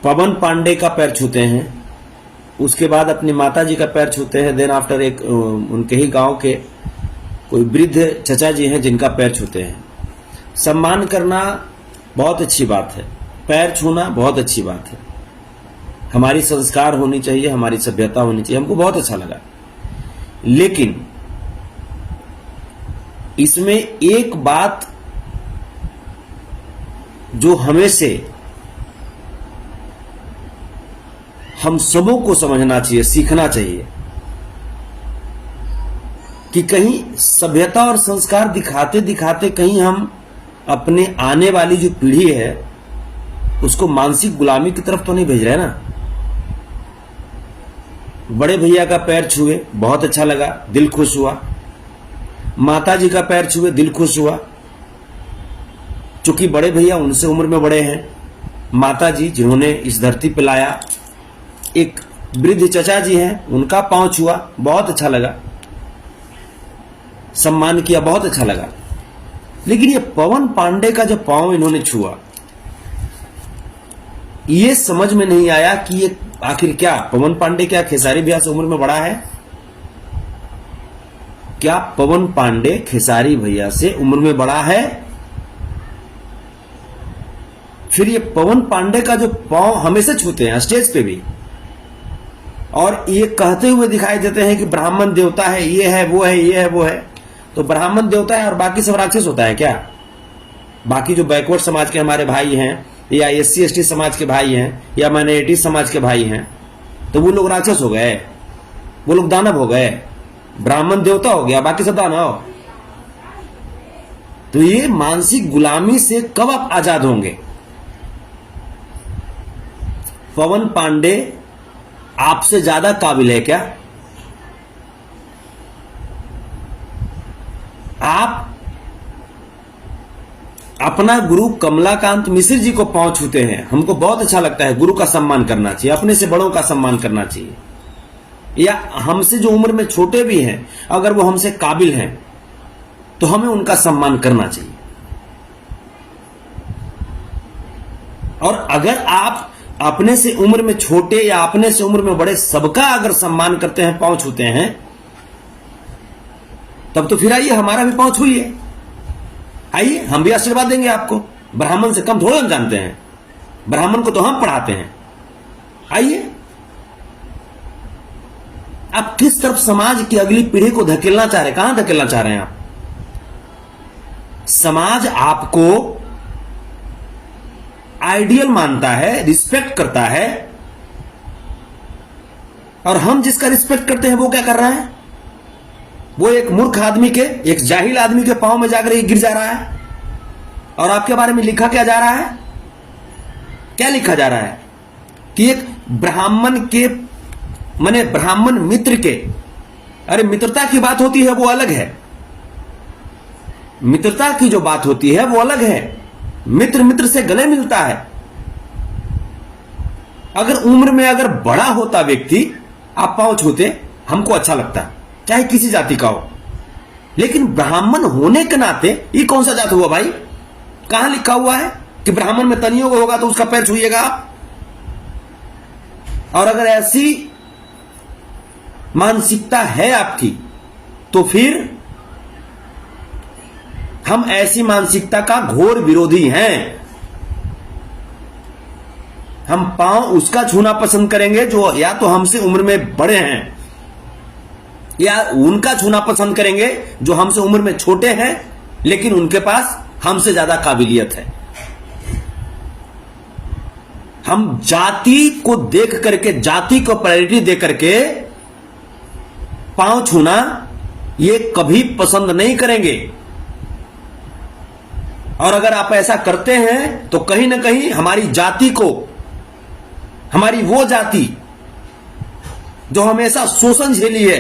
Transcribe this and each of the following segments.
पवन पांडे का पैर छूते हैं, उसके बाद अपनी माता जी का पैर छूते हैं, देन आफ्टर एक उनके ही गांव के कोई वृद्ध चचा जी हैं जिनका पैर छूते हैं। सम्मान करना बहुत अच्छी बात है, पैर छूना बहुत अच्छी बात है, हमारी संस्कार होनी चाहिए, हमारी सभ्यता होनी चाहिए, हमको बहुत अच्छा लगा। लेकिन इसमें एक बात जो हमें से हम सबों को समझना चाहिए, सीखना चाहिए कि कहीं सभ्यता और संस्कार दिखाते दिखाते कहीं हम अपने आने वाली जो पीढ़ी है उसको मानसिक गुलामी की तरफ तो नहीं भेज रहे ना। बड़े भैया का पैर छुए, बहुत अच्छा लगा, दिल खुश हुआ। माता जी का पैर छुए, दिल खुश हुआ, चूंकि बड़े भैया उनसे उम्र में बड़े हैं, माता जी जिन्होंने इस धरती पे लाया, एक वृद्ध चचा जी हैं, उनका पांव छुआ, बहुत अच्छा लगा, सम्मान किया, बहुत अच्छा लगा। लेकिन ये पवन पांडे का जो पांव इन्होंने छुआ, ये समझ में नहीं आया कि ये आखिर क्या पवन पांडे क्या खेसारी भैया से उम्र में बड़ा है? क्या पवन पांडे खेसारी भैया से उम्र में बड़ा है? फिर ये पवन पांडे का जो पांव हमेशा छूते हैं स्टेज पे भी, और ये कहते हुए दिखाई देते हैं कि ब्राह्मण देवता है, ये है वो है, ये है वो है। तो ब्राह्मण देवता है और बाकी सब राक्षस होता है क्या? बाकी जो बैकवर्ड समाज के हमारे भाई हैं, या SC ST समाज के भाई हैं, या माइनॉरिटी समाज के भाई हैं, तो वो लोग राक्षस हो गए, वो लोग दानव हो गए, ब्राह्मण देवता हो गया, बाकी सब दानव। तो ये मानसिक गुलामी से कब आप आजाद होंगे? पवन पांडे आपसे ज्यादा काबिल है क्या? आप अपना गुरु कमलाकांत मिश्र जी को पांव छूते हैं, हमको बहुत अच्छा लगता है। गुरु का सम्मान करना चाहिए, अपने से बड़ों का सम्मान करना चाहिए, या हमसे जो उम्र में छोटे भी हैं अगर वो हमसे काबिल हैं तो हमें उनका सम्मान करना चाहिए। और अगर आप अपने से उम्र में छोटे या अपने से उम्र में बड़े सबका अगर सम्मान करते हैं, पांव छूते हैं, तब तो फिर आइए हमारा भी पांव छूइए, आइए हम भी आशीर्वाद देंगे आपको। ब्राह्मण से कम थोड़ा हम जानते हैं, ब्राह्मण को तो हम पढ़ाते हैं। आइए, आप किस तरफ समाज की अगली पीढ़ी को धकेलना चाह रहे हैं? कहां धकेलना चाह रहे हैं आप? समाज आपको आइडियल मानता है, रिस्पेक्ट करता है, और हम जिसका रिस्पेक्ट करते हैं वो क्या कर रहा है? वो एक मूर्ख आदमी के, एक जाहिल आदमी के पांव में जाकर गिर जा रहा है। और आपके बारे में लिखा क्या जा रहा है? क्या लिखा जा रहा है? कि एक ब्राह्मण के माने ब्राह्मण मित्र के, अरे मित्रता की बात होती है वो अलग है, मित्रता की जो बात होती है वो अलग है। मित्र मित्र से गले मिलता है। अगर उम्र में अगर बड़ा होता व्यक्ति, आप पांव छूते, हमको अच्छा लगता, चाहे किसी जाति का हो। लेकिन ब्राह्मण होने के नाते ये कौन सा जात हुआ भाई? कहां लिखा हुआ है कि ब्राह्मण में तनियोग होगा तो उसका पैर छूइएगा आप? और अगर ऐसी मानसिकता है आपकी तो फिर हम ऐसी मानसिकता का घोर विरोधी हैं। हम पांव उसका छूना पसंद करेंगे जो या तो हमसे उम्र में बड़े हैं, या उनका छूना पसंद करेंगे जो हमसे उम्र में छोटे हैं लेकिन उनके पास हमसे ज्यादा काबिलियत है। हम जाति को देख करके, जाति को प्रायोरिटी दे करके पांव छूना ये कभी पसंद नहीं करेंगे। और अगर आप ऐसा करते हैं तो कहीं ना कहीं हमारी जाति को, हमारी वो जाति जो हमेशा शोषण झेली है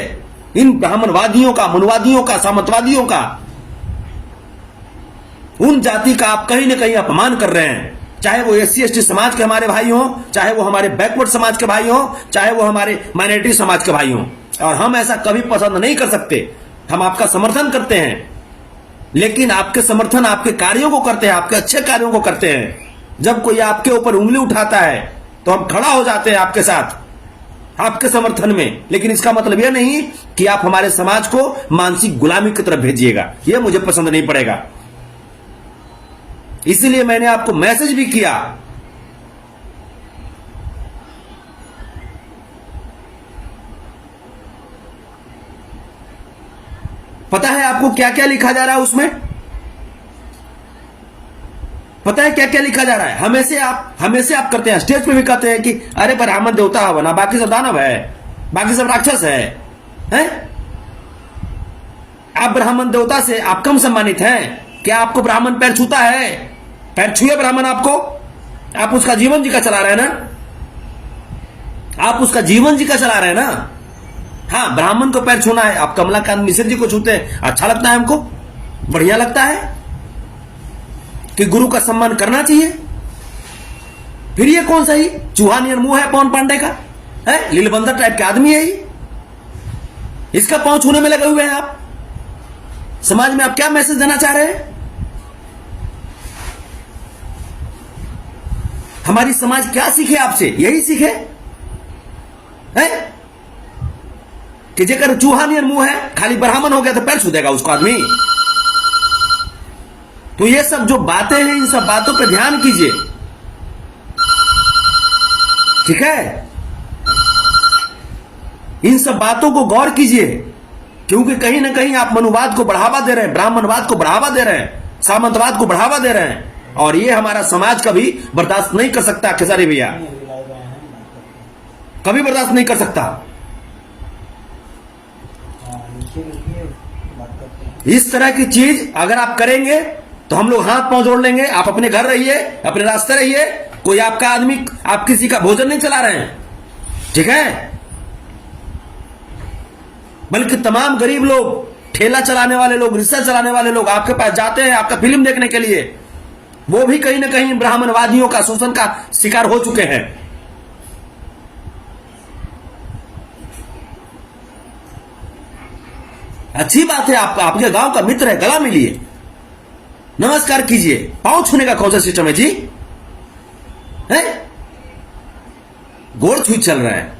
इन ब्राह्मणवादियों का, मनुवादियों का, सामंतवादियों का, उन जाति का आप कहीं ना कहीं अपमान कर रहे हैं। चाहे वो SC ST समाज के हमारे भाई हों, चाहे वो हमारे बैकवर्ड समाज के भाई हों, चाहे वो हमारे माइनॉरिटी समाज के भाई हों। और हम ऐसा कभी पसंद नहीं कर सकते। हम आपका समर्थन करते हैं, लेकिन आपके समर्थन आपके कार्यों को करते हैं, आपके अच्छे कार्यों को करते हैं। जब कोई आपके ऊपर उंगली उठाता है तो हम खड़ा हो जाते हैं आपके साथ, आपके समर्थन में। लेकिन इसका मतलब यह नहीं कि आप हमारे समाज को मानसिक गुलामी की तरफ भेजिएगा, यह मुझे पसंद नहीं पड़ेगा। इसलिए मैंने आपको मैसेज भी किया। पता है आपको क्या क्या लिखा जा रहा है उसमें? पता है क्या क्या लिखा जा रहा है? हमेशा आप करते हैं, स्टेज पे भी कहते हैं कि अरे ब्राह्मण देवता बना, बाकी सब दानव है, बाकी सब राक्षस है, हैं? आप ब्राह्मण देवता से आप कम सम्मानित हैं? क्या आपको ब्राह्मण पैर छूता है? पैर छुए ब्राह्मण आपको? आप उसका जीवन जी का चला रहे हैं ना, आप उसका जीवन जी का चला रहे हैं ना। हाँ, ब्राह्मण को पैर छूना है, आप कमलाकांत मिश्र जी को छूते हैं, अच्छा लगता है हमको, बढ़िया लगता है कि गुरु का सम्मान करना चाहिए। फिर ये कौन सा ही चूहानियन मुंह है पवन पांडे का, है लीलबंदर टाइप के आदमी है ये, इसका पांव छूने में लगे हुए हैं आप। समाज में आप क्या मैसेज देना चाह रहे हैं? हमारी समाज क्या सीखे आपसे? यही सीखे है कि जेकर चूहानियन मुंह है, खाली ब्राह्मण हो गया तो पैर छू देगा उसको आदमी। तो ये सब जो बातें हैं, इन सब बातों पे ध्यान कीजिए, ठीक है? इन सब बातों को गौर कीजिए, क्योंकि कहीं ना कहीं आप मनुवाद को बढ़ावा दे रहे हैं, ब्राह्मणवाद को बढ़ावा दे रहे हैं, सामंतवाद को बढ़ावा दे रहे हैं, और ये हमारा समाज कभी बर्दाश्त नहीं कर सकता। खेसारी भैया कभी बर्दाश्त नहीं कर सकता। इस तरह की चीज अगर आप करेंगे तो हम लोग हाथ पांव जोड़ लेंगे। आप अपने घर रहिए, अपने रास्ते रहिए, कोई आपका आदमी, आप किसी का भोजन नहीं चला रहे हैं, ठीक है? बल्कि तमाम गरीब लोग, ठेला चलाने वाले लोग, रिक्शा चलाने वाले लोग आपके पास जाते हैं आपका फिल्म देखने के लिए, वो भी कहीं ना कहीं ब्राह्मणवादियों का शोषण का शिकार हो चुके हैं। अच्छी बात है, आप आपके गांव का मित्र है, गला मिलिए, नमस्कार कीजिए। पांव छूने का कौन सा सिस्टम है जी? है गोड़ छू चल रहा है।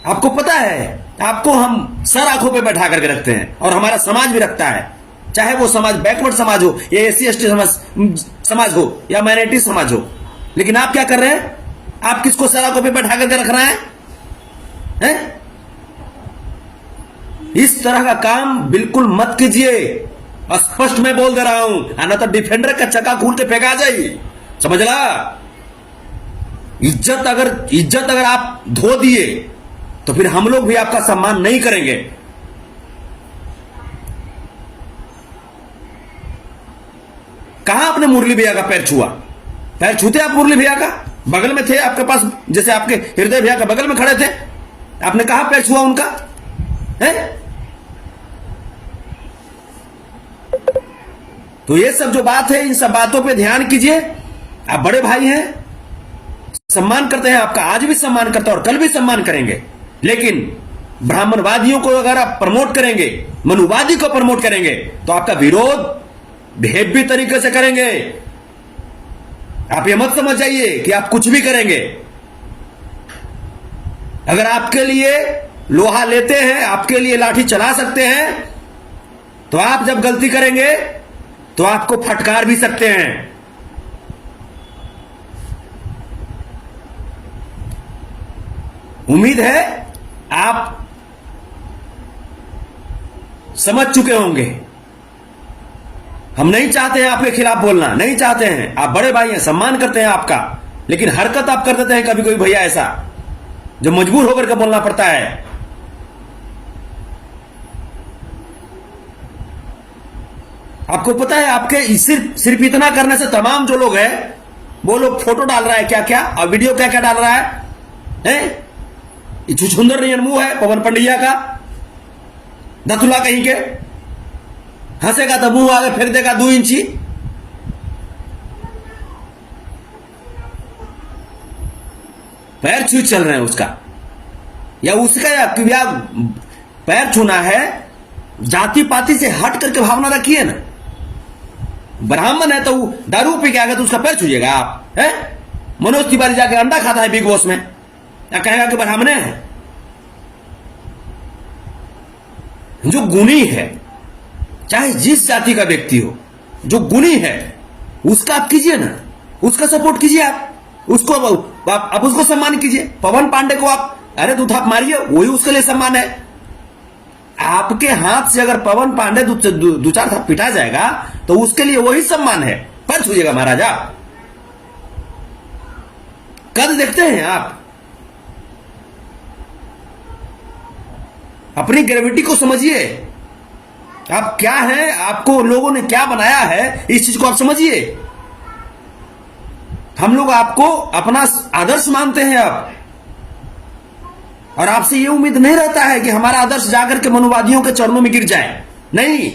आपको पता है, आपको हम सर आंखों पे बैठा करके रखते हैं, और हमारा समाज भी रखता है, चाहे वो समाज बैकवर्ड समाज हो, या एससी एसटी समाज हो, या माइनॉरिटी समाज हो। लेकिन आप क्या कर रहे हैं? आप किसको सर आंखों पे बैठा करके रख रहे हैं? इस तरह का काम बिल्कुल मत कीजिए, स्पष्ट मैं बोल दे रहा हूं, ना तो डिफेंडर का चक्का खोल के फेंका जाए, समझ ला? इज्जत अगर आप धो दिए तो फिर हम लोग भी आपका सम्मान नहीं करेंगे। कहां आपने मुरली भैया का पैर छुआ? पैर छूते आप मुरली भैया का? बगल में थे आपके पास, जैसे आपके हृदय भैया का बगल में खड़े थे, आपने कहा पैर छुआ उनका? है? तो ये सब जो बात है, इन सब बातों पे ध्यान कीजिए। आप बड़े भाई हैं, सम्मान करते हैं आपका, आज भी सम्मान करते हैं और कल भी सम्मान करेंगे। लेकिन ब्राह्मणवादियों को अगर आप प्रमोट करेंगे, मनुवादी को प्रमोट करेंगे, तो आपका विरोध भेद्य तरीके से करेंगे। आप ये मत समझ जाइए कि आप कुछ भी करेंगे। अगर आपके लिए लोहा लेते हैं, आपके लिए लाठी चला सकते हैं, तो आप जब गलती करेंगे तो आपको फटकार भी सकते हैं। उम्मीद है आप समझ चुके होंगे। हम नहीं चाहते हैं आपके खिलाफ बोलना, नहीं चाहते हैं। आप बड़े भाई हैं, सम्मान करते हैं आपका, लेकिन हरकत आप कर देते हैं कभी कोई भैया ऐसा जो मजबूर होकर के बोलना पड़ता है। आपको पता है, आपके सिर्फ इतना करने से तमाम जो लोग हैं, वो लोग फोटो डाल रहा है क्या क्या, और वीडियो क्या क्या डाल रहा है? छुछुंदर नहीं मुंह है पवन पंडिया का, दतुला कहीं के, हंसेगा तो मुंह आगे फेंक देगा 2 इंची। पैर छू चल रहे हैं उसका, या उसका, या पैर छूना है, जाति पाति से हट करके भावना रखिए ना। ब्राह्मण है तो दारू पी के आगे तो उसका पैर छूजिएगा आप? है मनोज तिवारी जाके अंडा खाता है बिग बॉस में, या कहेगा कि ब्राह्मण है? जो गुणी है, चाहे जिस जाति का व्यक्ति हो, जो गुणी है उसका आप कीजिए ना, उसका सपोर्ट कीजिए, आप उसको आप उसको सम्मान कीजिए। पवन पांडे को आप अरे दो थाप मारिए, वही उसके लिए सम्मान है। आपके हाथ से अगर पवन पांडे दो चार थाप पिटा जाएगा तो उसके लिए वही सम्मान है। पर छूजिएगा महाराजा, कद देखते हैं आप, अपनी ग्रेविटी को समझिए। आप क्या हैं, आपको लोगों ने क्या बनाया है, इस चीज को आप समझिए। हम लोग आपको अपना आदर्श मानते हैं आप, और आपसे यह उम्मीद नहीं रहता है कि हमारा आदर्श जाकर के मनुवादियों के चरणों में गिर जाए। नहीं,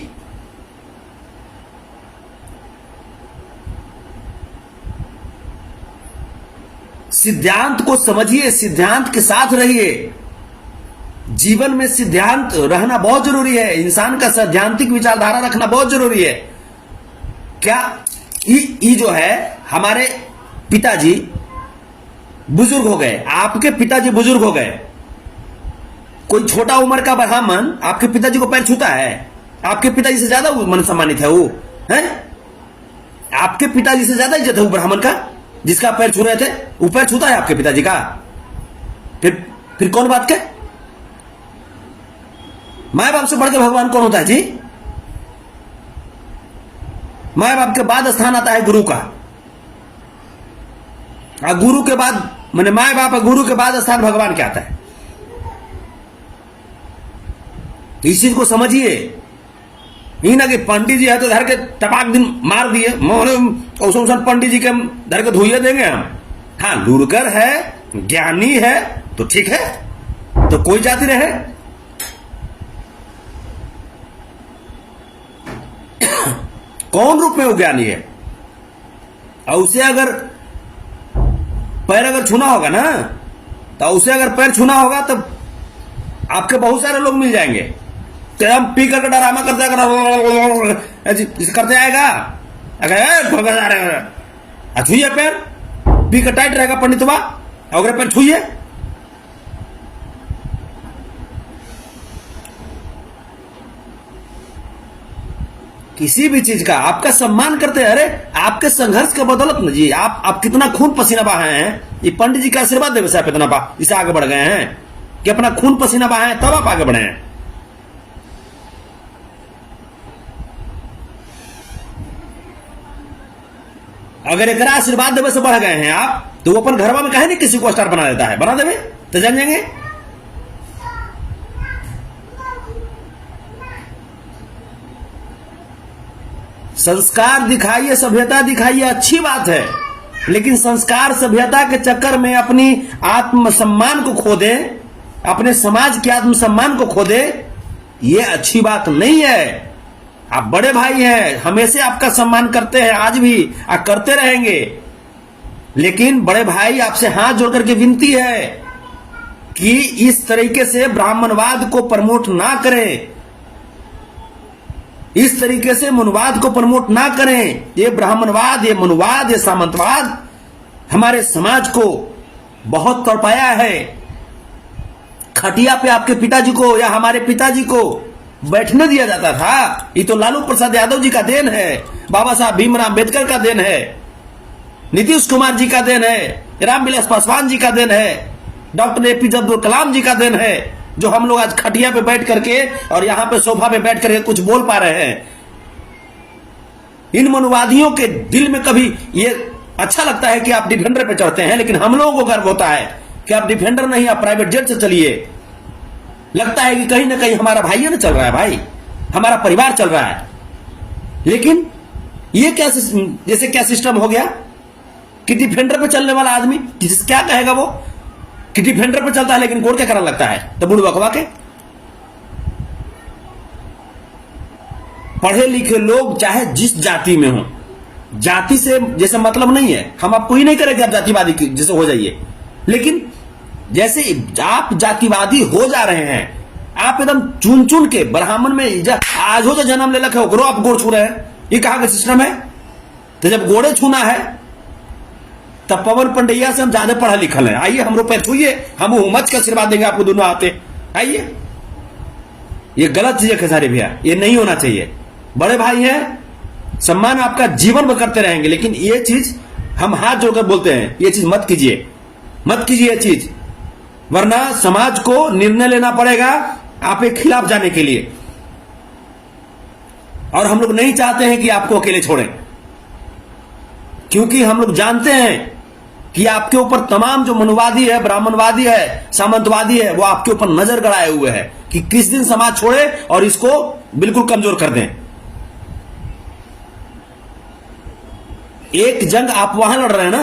सिद्धांत को समझिए, सिद्धांत के साथ रहिए। जीवन में सिद्धांत रहना बहुत जरूरी है, इंसान का सैद्धांतिक विचारधारा रखना बहुत जरूरी है। क्या ये जो है, हमारे पिताजी बुजुर्ग हो गए, आपके पिताजी बुजुर्ग हो गए, कोई छोटा उम्र का ब्राह्मण आपके पिताजी को पैर छूता है? आपके पिताजी से ज्यादा मन सम्मानित है वो, है? आपके पिताजी से ज्यादा इज्जत है वो ब्राह्मण का जिसका पैर छू रहे थे? वो पैर छूता है आपके पिताजी का? फिर कौन बात के? माए बाप से बढ़ के भगवान कौन होता है जी? माए बाप के बाद स्थान आता है गुरु का, और गुरु के बाद माने माए बाप और गुरु के बाद स्थान भगवान क्या आता है। इस चीज को समझिए। ये ना कि पंडित जी है तो धर के टपाक दिन मार दिए, मोहन पंडित जी के धर के धोइए देंगे हम। हाँ, लुरकर है, ज्ञानी है तो ठीक है, तो कोई जाति रहे। कौन रूप में वो ज्ञानी है, और उसे अगर पैर अगर छूना होगा ना, तो उसे अगर पैर छूना होगा तो आपके बहुत सारे लोग मिल जाएंगे। तो हम पी करके डरामा करते करते आएगा, अगर छूइए पैर, पी कर टाइट रहेगा पंडितवा, अगर पैर छूइए। किसी भी चीज का आपका सम्मान करते हैं। अरे आपके संघर्ष के बदौलत ना जी, आप कितना खून पसीना बहाए हैं, ये पंडित जी का आशीर्वाद देवे से आप इतना इसे आगे बढ़ गए हैं कि अपना खून पसीना बहाए तब आप आगे बढ़े हैं। अगर एक आशीर्वाद देवे से बढ़ गए हैं आप, तो वो अपन घरवा में कहे नहीं किसी को स्टार बना देता है, बना देवे तो जान जाएंगे। संस्कार दिखाइए, सभ्यता दिखाइए, अच्छी बात है, लेकिन संस्कार सभ्यता के चक्कर में अपनी आत्मसम्मान को खो दे, अपने समाज के आत्मसम्मान को खो दे, ये अच्छी बात नहीं है। आप बड़े भाई हैं, हमेशा आपका सम्मान करते हैं, आज भी आप करते रहेंगे, लेकिन बड़े भाई आपसे हाथ जोड़ करके विनती है कि इस तरीके से ब्राह्मणवाद को प्रमोट ना करें, इस तरीके से मनुवाद को प्रमोट ना करें। ये ब्राह्मणवाद, ये मनुवाद, ये सामंतवाद हमारे समाज को बहुत तड़पाया है। खटिया पे आपके पिताजी को या हमारे पिताजी को बैठने दिया जाता था, ये तो लालू प्रसाद यादव जी का देन है, बाबा साहब भीमराव अम्बेडकर का देन है, नीतीश कुमार जी का देन है, रामविलास पासवान जी का देन है, डॉक्टर एपीजे अब्दुल कलाम जी का देन है, जो हम लोग आज खटिया पे बैठ करके और यहां पे सोफा पे बैठ करके कुछ बोल पा रहे हैं। इन मनुवादियों के दिल में कभी ये अच्छा लगता है कि आप डिफेंडर पे चढ़ते हैं, लेकिन हम लोगों को गर्व होता है कि आप डिफेंडर नहीं, आप प्राइवेट जेट से चलिए। लगता है कि कहीं ना कहीं हमारा भाई ना चल रहा है, भाई हमारा परिवार चल रहा है। लेकिन ये क्या जैसे क्या सिस्टम हो गया कि डिफेंडर पे चलने वाला आदमी क्या कहेगा वो कि डिफेंडर पे चलता है लेकिन कोर्ट क्या करने लगता है, तो बुढ़ बकवा के। पढ़े लिखे लोग चाहे जिस जाति में हो, जाति से जैसे मतलब नहीं है, हम आपको ही नहीं करेंगे आप जातिवादी जैसे हो जाइए, लेकिन जैसे आप जातिवादी हो जा रहे हैं, आप एकदम चुन चुन के ब्राह्मण में आज हो जो जन्म ले रखे आप गोड़ छू रहे हैं, ये कहां का सिस्टम है? तो जब गोड़े छूना है तब पवन पंडैया से हम ज्यादा पढ़ा लिखल हैं। आइए हमरो पैर छूइए, हम उमच का आशीर्वाद देंगे आपको दोनों आते। आइए, ये गलत चीज है खेसारी भैया, ये नहीं होना चाहिए। बड़े भाई हैं, सम्मान आपका जीवन भर करते रहेंगे, लेकिन ये चीज हम हाथ जोड़कर बोलते हैं, ये चीज मत कीजिए, मत कीजिए ये चीज, वरना समाज को निर्णय लेना पड़ेगा आपके खिलाफ जाने के लिए। और हम लोग नहीं चाहते हैं कि आपको अकेले छोड़ें, क्योंकि हम लोग जानते हैं कि आपके ऊपर तमाम जो मनुवादी है, ब्राह्मणवादी है, सामंतवादी है, वो आपके ऊपर नजर गड़ाए हुए हैं कि किस दिन समाज छोड़े और इसको बिल्कुल कमजोर कर दें। एक जंग आप वहां लड़ रहे हैं ना,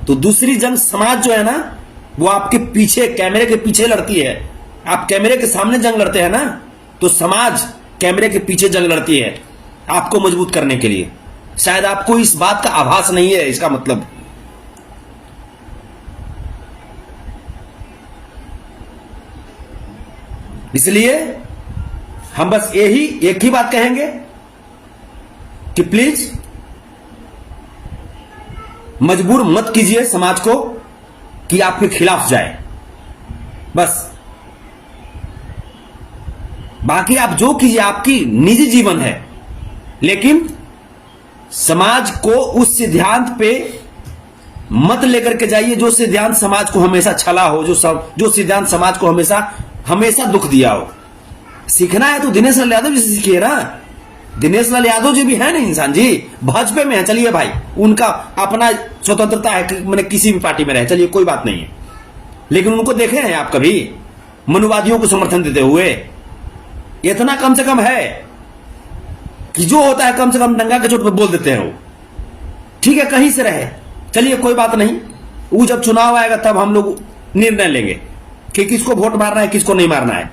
तो दूसरी जंग समाज जो है ना, वो आपके पीछे, कैमरे के पीछे लड़ती है। आप कैमरे के सामने जंग लड़ते हैं ना, तो समाज कैमरे के पीछे जंग लड़ती है आपको मजबूत करने के लिए। शायद आपको इस बात का आभास नहीं है, इसका मतलब। इसलिए हम बस एक ही बात कहेंगे कि प्लीज मजबूर मत कीजिए समाज को कि आपके खिलाफ जाए। बस बाकी आप जो कीजिए, आपकी निजी जीवन है, लेकिन समाज को उस सिद्धांत पे मत लेकर के जाइए जो सिद्धांत समाज को हमेशा छला हो, जो सिद्धांत समाज को हमेशा दुख दिया हो। सीखना है तो दिनेश लाल यादव जी से सीखिए ना। दिनेश लाल यादव जी भी है ना इंसान जी, भाजपा में है, चलिए भाई, उनका अपना स्वतंत्रता है, मैंने किसी भी पार्टी में रहे, चलिए कोई बात नहीं है, लेकिन उनको देखे हैं आप कभी मनुवादियों को समर्थन देते हुए? इतना कम से कम है कि जो होता है कम से कम डंगा के चोट पे बोल देते हैं वो। ठीक है, कहीं से रहे, चलिए कोई बात नहीं, वो जब चुनाव आएगा तब हम लोग निर्णय लेंगे कि किसको वोट मारना है, किसको नहीं मारना है,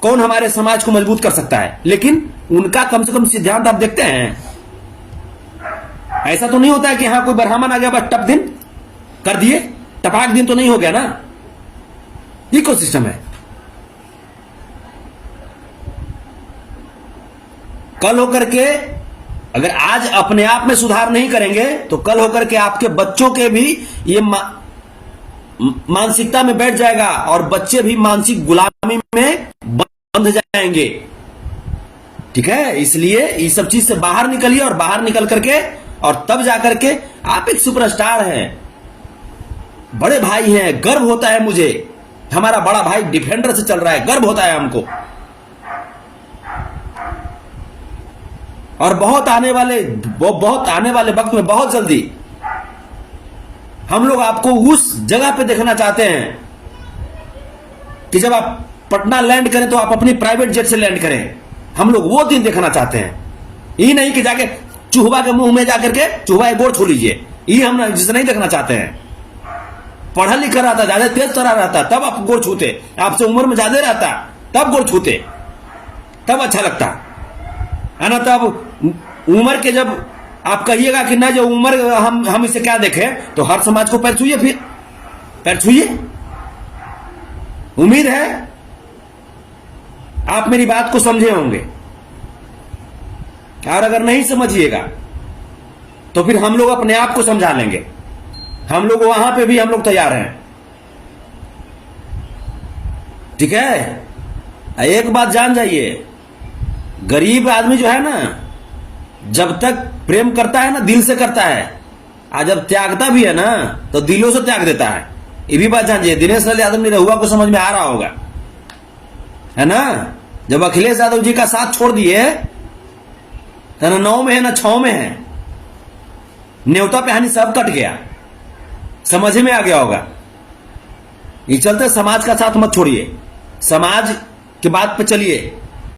कौन हमारे समाज को मजबूत कर सकता है। लेकिन उनका कम से कम सिद्धांत आप देखते हैं। ऐसा तो नहीं होता है कि हाँ कोई ब्राह्मण आ गया बस टप दिन कर दिए, टपाक दिन तो नहीं हो गया ना। इकोसिस्टम है। कल होकर के अगर आज अपने आप में सुधार नहीं करेंगे तो कल होकर के आपके बच्चों के भी ये मानसिकता में बैठ जाएगा और बच्चे भी मानसिक गुलामी में बंध जाएंगे। ठीक है, इसलिए इस सब चीज से बाहर निकलिए और बाहर निकल करके और तब जाकर के आप एक सुपरस्टार हैं, बड़े भाई हैं। गर्व होता है मुझे, हमारा बड़ा भाई डिफेंडर से चल रहा है, गर्व होता है हमको। और बहुत आने वाले वक्त में बहुत जल्दी हम लोग आपको उस जगह पे देखना चाहते हैं कि जब आप पटना लैंड करें तो आप अपनी प्राइवेट जेट से लैंड करें। हम लोग वो दिन देखना चाहते हैं, ये नहीं कि जाके चूहा के मुंह में जाकर के चूहा गोड़ छू लीजिए, ये हम जिसे नहीं देखना चाहते हैं। पढ़ा लिखा रहता, ज्यादा तेज तरह रहता तब आप गोड़ छूते, आपसे उम्र में ज्यादा रहता तब गोड़ छूते, तब अच्छा लगता है ना। तब उम्र के जब आप कहिएगा कि ना जो उम्र हम इसे क्या देखें, तो हर समाज को पैर छूइए, फिर पैर छूइए। उम्मीद है आप मेरी बात को समझे होंगे, और अगर नहीं समझिएगा तो फिर हम लोग अपने आप को समझा लेंगे। हम लोग वहां पे भी हम लोग तैयार हैं। ठीक है, एक बात जान जाइए, गरीब आदमी जो है ना, जब तक प्रेम करता है ना दिल से करता है, और जब त्यागता भी है ना तो दिलों से त्याग देता है। ये भी बात जान जाइए। दिनेश लाल यादव निरहुआ को समझ में आ रहा होगा, है ना। जब अखिलेश यादव जी का साथ छोड़ दिए, ना 9 में है ना 6 में है, न्योता पे सब कट गया, समझ में आ गया होगा। ये चलते समाज का साथ मत छोड़िए, समाज की बात पे चलिए।